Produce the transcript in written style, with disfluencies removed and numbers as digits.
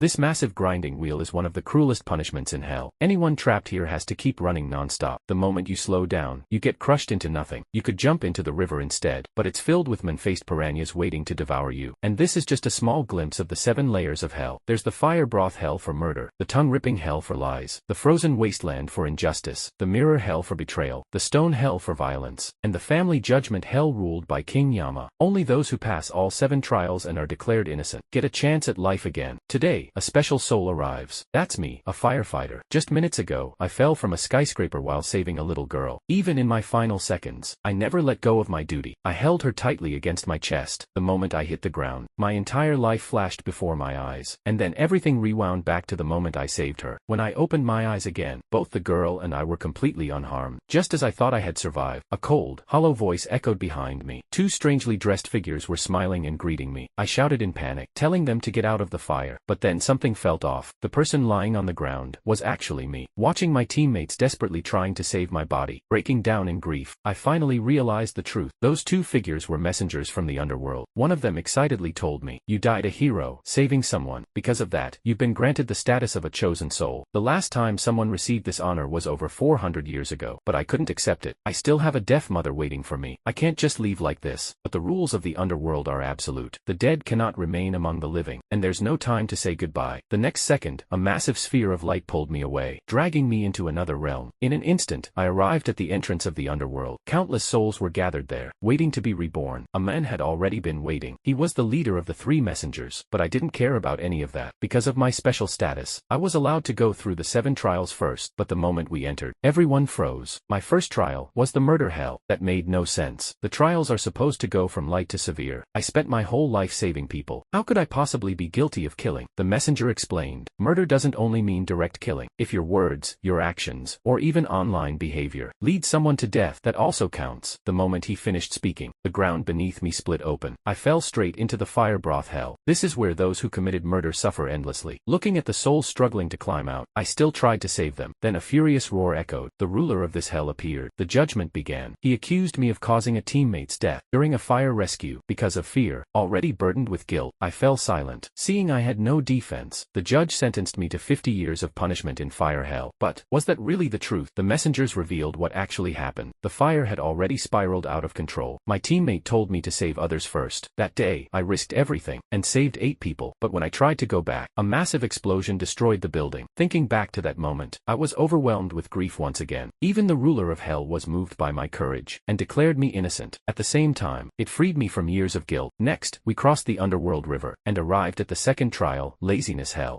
This massive grinding wheel is one of the cruelest punishments in hell. Anyone trapped here has to keep running non-stop. The moment you slow down, you get crushed into nothing. You could jump into the river instead, but it's filled with man-faced piranhas waiting to devour you. And this is just a small glimpse of the 7 layers of hell. There's the fire broth hell for murder, the tongue-ripping hell for lies, the frozen wasteland for injustice, the mirror hell for betrayal, the stone hell for violence, and the family judgment hell ruled by King Yama. Only those who pass all 7 trials and are declared innocent get a chance at life again. Today, a special soul arrives. That's me, a firefighter. Just minutes ago, I fell from a skyscraper while saving a little girl. Even in my final seconds, I never let go of my duty. I held her tightly against my chest. The moment I hit the ground, my entire life flashed before my eyes. And then everything rewound back to the moment I saved her. When I opened my eyes again, both the girl and I were completely unharmed. Just as I thought I had survived, a cold, hollow voice echoed behind me. 2 strangely dressed figures were smiling and greeting me. I shouted in panic, telling them to get out of the fire. But then something felt off. The person lying on the ground was actually me. Watching my teammates desperately trying to save my body, breaking down in grief, I finally realized the truth. Those 2 figures were messengers from the underworld. One of them excitedly told me, "You died a hero, saving someone. Because of that, you've been granted the status of a chosen soul." The last time someone received this honor was over 400 years ago, but I couldn't accept it. I still have a deaf mother waiting for me. I can't just leave like this. But the rules of the underworld are absolute. The dead cannot remain among the living, and there's no time to say goodbye. The next second, a massive sphere of light pulled me away, dragging me into another realm. In an instant, I arrived at the entrance of the underworld. Countless souls were gathered there, waiting to be reborn. A man had already been waiting. He was the leader of the 3 messengers, but I didn't care about any of that. Because of my special status, I was allowed to go through the 7 trials first, but the moment we entered, everyone froze. My first trial was the murder hell. That made no sense. The trials are supposed to go from light to severe. I spent my whole life saving people. How could I possibly be guilty of killing? The messenger explained, murder doesn't only mean direct killing. If your words, your actions, or even online behavior lead someone to death, that also counts. The moment he finished speaking, the ground beneath me split open. I fell straight into the fire broth hell. This is where those who committed murder suffer endlessly. Looking at the souls struggling to climb out, I still tried to save them. Then a furious roar echoed. The ruler of this hell appeared. The judgment began. He accused me of causing a teammate's death during a fire rescue. Because of fear, already burdened with guilt, I fell silent. Seeing I had no defense, the judge sentenced me to 50 years of punishment in fire hell. But was that really the truth? The messengers revealed what actually happened. The fire had already spiraled out of control. My teammate told me to save others first. That day, I risked everything and saved 8 people. But when I tried to go back, a massive explosion destroyed the building. Thinking back to that moment, I was overwhelmed with grief once again. Even the ruler of hell was moved by my courage and declared me innocent. At the same time, it freed me from years of guilt. Next, we crossed the underworld river and arrived at the second trial, laziness hell.